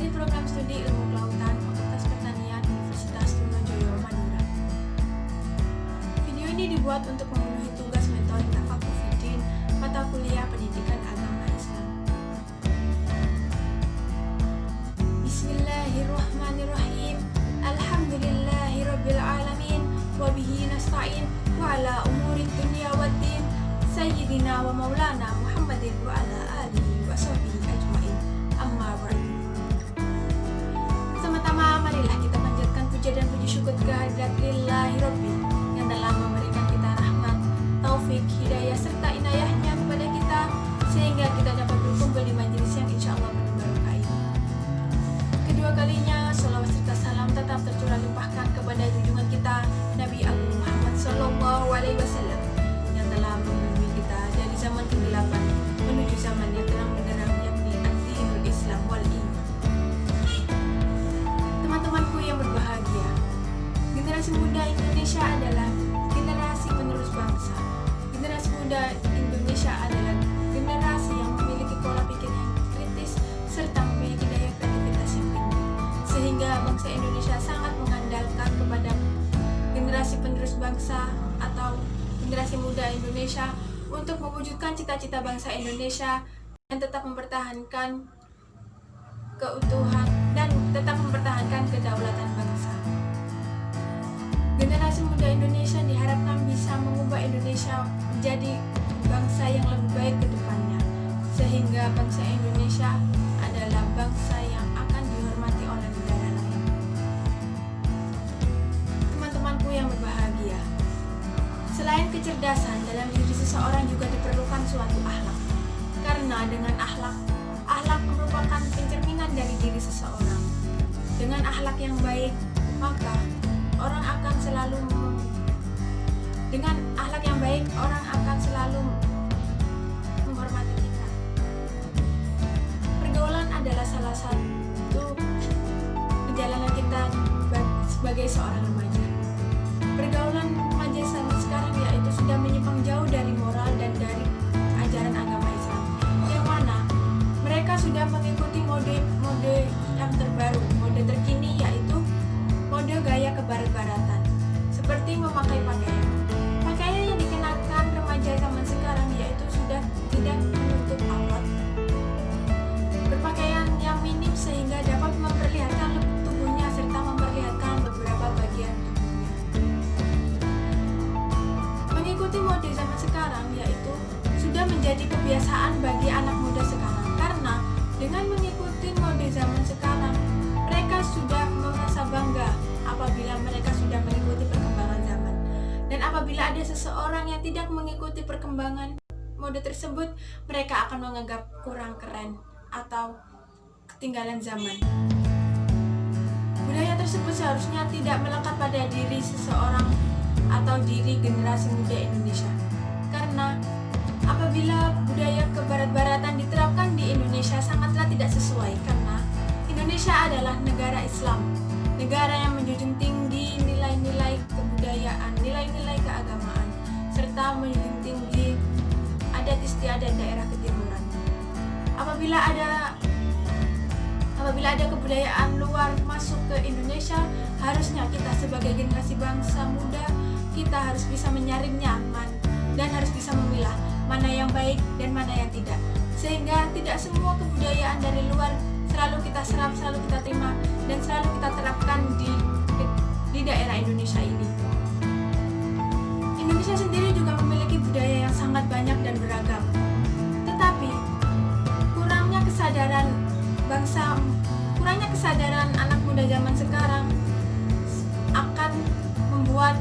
dari Program Studi Ilmu Kelautan Fakultas Pertanian Universitas Trunojoyo, Madura. Video ini dibuat untuk memenuhi tugas mentoring Tafakuh Fiddin mata kuliah Pendidikan Agama Islam. Bismillahirrahmanirrahim. Alhamdulillahirabbil alamin wa bihi nasta'in wa ala umuri dunya waddin. Sayyidina wa maulana Muhammadin wa ala alihi wa sahbihi ajmain. Amma ba'du. Pertama-tama marilah kita panjatkan puja dan puji syukur kehadirat Lillahi Rabbi yang telah memberikan kita rahmat, taufik, hidayah serta inayahnya kepada kita sehingga kita dapat berkumpul di majelis yang insya Allah penuh barokah ini. Kedua kalinya sholawat serta salam tetap tercurah limpahkan kepada junjungan kita Nabi Agung Muhammad Sallallahu Alaihi Wasallam yang telah membimbing kita dari zaman kegelapan menuju zaman yang terang benderang, yakni ad-dinul Islam wal iman. Teman-temanku yang berbahagia, generasi muda Indonesia adalah generasi penerus bangsa. Generasi muda Indonesia adalah generasi yang memiliki pola pikir yang kritis serta memiliki daya kreativitas yang tinggi, sehingga bangsa Indonesia sangat mengandalkan kepada generasi penerus bangsa atau generasi muda Indonesia untuk mewujudkan cita-cita bangsa Indonesia dan tetap mempertahankan keutuhan dan tetap mempertahankan kedaulatan bangsa. Generasi muda Indonesia diharapkan bisa mengubah Indonesia menjadi bangsa yang lebih baik ke depannya, sehingga bangsa Indonesia adalah bangsa yang akan dihormati oleh negara lain. Teman-temanku yang berbahagia, selain kecerdasan, dalam diri seseorang juga diperlukan suatu akhlak. Karena dengan akhlak merupakan pencerminan dari diri seseorang. Dengan akhlak yang baik, maka orang akan selalu menghormati kita. Pergaulan adalah salah satu perjalanan kita sebagai seorang remaja. Pergaulan remaja sekarang yaitu sudah menyimpang jauh dari moral dan dari ajaran agama Islam, yang mana mereka sudah mengikuti mode yang terbaru, mode terkini, yaitu mode gaya kebarat-baratan, seperti memakai pakaian yang dikenakan remaja zaman sekarang yaitu sudah tidak menutup aurat, berpakaian yang minim sehingga dapat memperlihatkan tubuhnya serta memperlihatkan beberapa bagian tubuhnya. Mengikuti mode zaman sekarang yaitu sudah menjadi kebiasaan bagi anak muda sekarang, karena dengan mengikuti mode zaman sekarang mereka sudah merasa bangga apabila mereka sudah mengikuti perkembangan zaman. Dan apabila ada seseorang yang tidak mengikuti perkembangan mode tersebut, mereka akan menganggap kurang keren atau ketinggalan zaman. Budaya tersebut seharusnya tidak melekat pada diri seseorang atau diri generasi muda Indonesia. Karena apabila budaya kebarat-baratan diterapkan di Indonesia sangatlah tidak sesuai, karena Indonesia adalah negara Islam, negara yang menjunjung tinggi nilai-nilai kebudayaan, nilai-nilai keagamaan, serta menjunjung tinggi adat istiadat daerah ketimuran. Apabila ada kebudayaan luar masuk ke Indonesia, harusnya kita sebagai generasi bangsa muda, kita harus bisa menyaringnya dan harus bisa memilah mana yang baik dan mana yang tidak, sehingga tidak semua kebudayaan dari luar selalu kita serap, selalu kita terima, dan selalu kita terapkan di daerah Indonesia ini. Indonesia sendiri juga memiliki budaya yang sangat banyak dan beragam, tetapi kurangnya kesadaran anak muda zaman sekarang akan membuat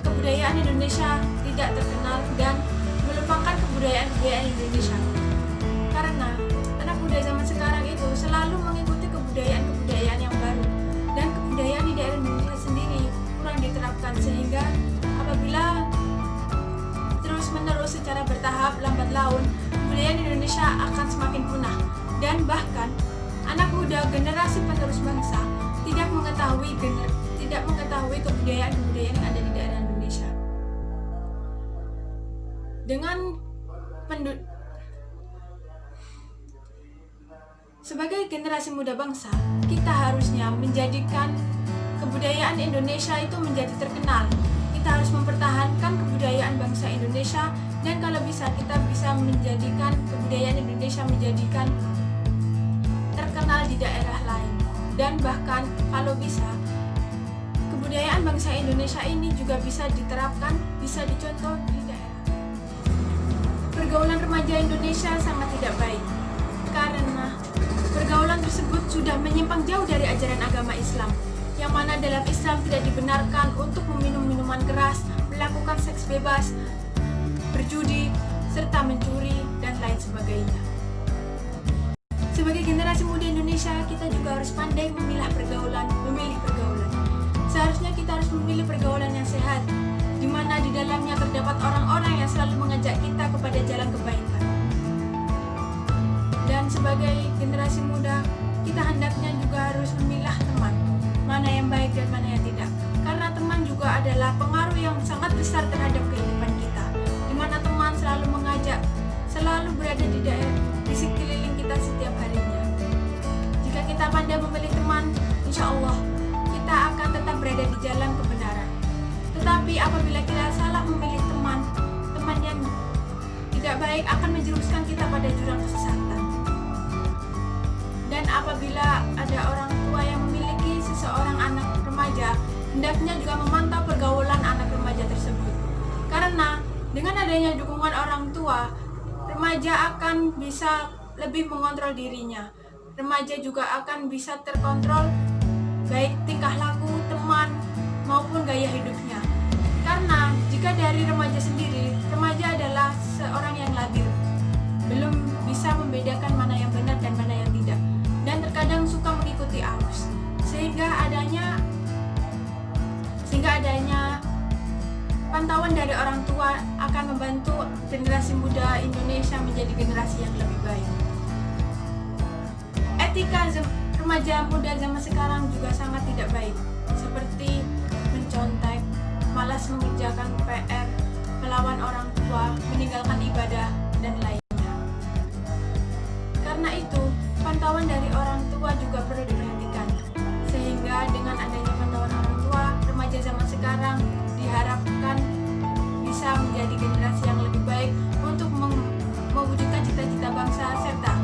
kebudayaan Indonesia tidak terkenal dan melupakan kebudayaan Indonesia. Karena anak muda zaman sekarang itu selalu mengikuti kebudayaan yang baru, dan kebudayaan di daerah Indonesia sendiri kurang diterapkan, sehingga apabila terus-menerus secara bertahap lambat laun, kebudayaan Indonesia akan semakin punah, dan bahkan anak muda generasi penerus bangsa tidak mengetahui kebudayaan yang ada di daerah Indonesia. Sebagai generasi muda bangsa, kita harusnya menjadikan kebudayaan Indonesia itu menjadi terkenal. Kita harus mempertahankan kebudayaan bangsa Indonesia, dan kalau bisa kita bisa menjadikan kebudayaan Indonesia menjadikan terkenal di daerah lain. Dan bahkan kalau bisa kebudayaan bangsa Indonesia ini juga bisa diterapkan, bisa dicontoh di daerah. Pergaulan remaja Indonesia sangat tidak baik karena pergaulan tersebut sudah menyimpang jauh dari ajaran agama Islam, yang mana dalam Islam tidak dibenarkan untuk meminum minuman keras, melakukan seks bebas, berjudi, serta mencuri, dan lain sebagainya. Sebagai generasi muda Indonesia, kita juga harus pandai memilih pergaulan. Seharusnya kita harus memilih pergaulan yang sehat, di mana di dalamnya terdapat orang-orang yang selalu mengajak kita kepada jalan kebaikan. Dan sebagai generasi muda, kita hendaknya juga harus memilah teman, mana yang baik dan mana yang tidak. Karena teman juga adalah pengaruh yang sangat besar terhadap kehidupan kita, di mana teman selalu mengajak, selalu berada di sekeliling kita setiap harinya. Jika kita pandai memilih teman, insya Allah kita akan tetap berada di jalan kebenaran. Tetapi apabila kita salah memilih teman yang tidak baik akan menjerumuskan kita pada jurang kesesatan. Dan apabila ada orang tua yang memiliki seseorang anak remaja, hendaknya juga memantau pergaulan anak remaja tersebut. Karena dengan adanya dukungan orang tua, remaja akan bisa lebih mengontrol dirinya. Remaja juga akan bisa terkontrol baik tingkah laku, teman, maupun gaya hidupnya. Karena jika dari remaja sendiri, remaja adalah seorang yang labil, belum bisa membedakan mana yang benar dan mana yang tidak, dan terkadang suka mengikuti arus, sehingga adanya pantauan dari orang tua akan membantu generasi muda Indonesia menjadi generasi yang lebih baik. Etika remaja muda zaman sekarang juga sangat tidak baik, seperti mencontek, malas mengerjakan PR, melawan orang tua, meninggalkan ibadah, dan lainnya. Karena itu, pantauan dari orang tua juga perlu diperhatikan, sehingga dengan adanya pantauan orang tua, remaja zaman sekarang diharapkan bisa menjadi generasi yang lebih baik untuk mewujudkan cita-cita bangsa serta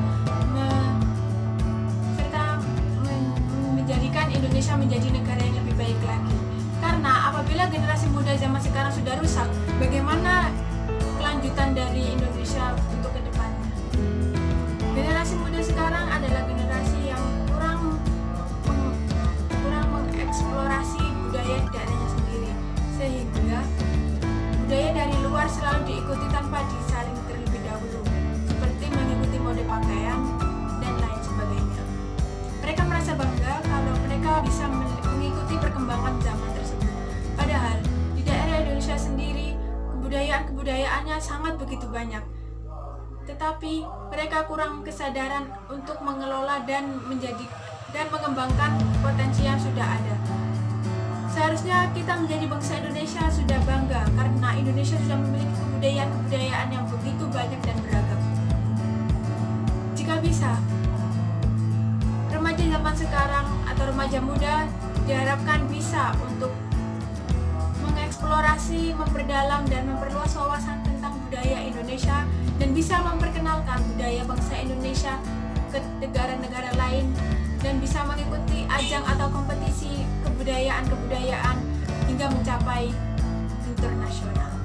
menjadikan Indonesia menjadi negara yang lebih baik lagi. Karena apabila generasi muda zaman sekarang sudah rusak, bagaimana kelanjutan dari Indonesia untuk kedepannya? Generasi muda sekarang adalah generasi yang kurang mengeksplorasi budaya di daerahnya sendiri, sehingga budaya dari luar selalu diikuti tanpa disaring terlebih dahulu, seperti mengikuti mode pakaian dan lain sebagainya. Mereka merasa bangga kalau mereka bisa mengikuti perkembangan zaman tersebut. Padahal di daerah Indonesia sendiri kebudayaan-kebudayaannya sangat begitu banyak. Tetapi mereka kurang kesadaran untuk mengelola dan mengembangkan potensi yang sudah ada. Seharusnya kita menjadi bangsa Indonesia sudah bangga karena Indonesia sudah memiliki kebudayaan yang begitu banyak dan beragam. Jika bisa, remaja zaman sekarang atau remaja muda diharapkan bisa untuk mengeksplorasi, memperdalam, dan memperluas wawasan tentang budaya Indonesia dan bisa memperkenalkan budaya bangsa Indonesia ke negara-negara lain dan bisa mengikuti ajang atau kompetisi kebudayaan hingga mencapai internasional.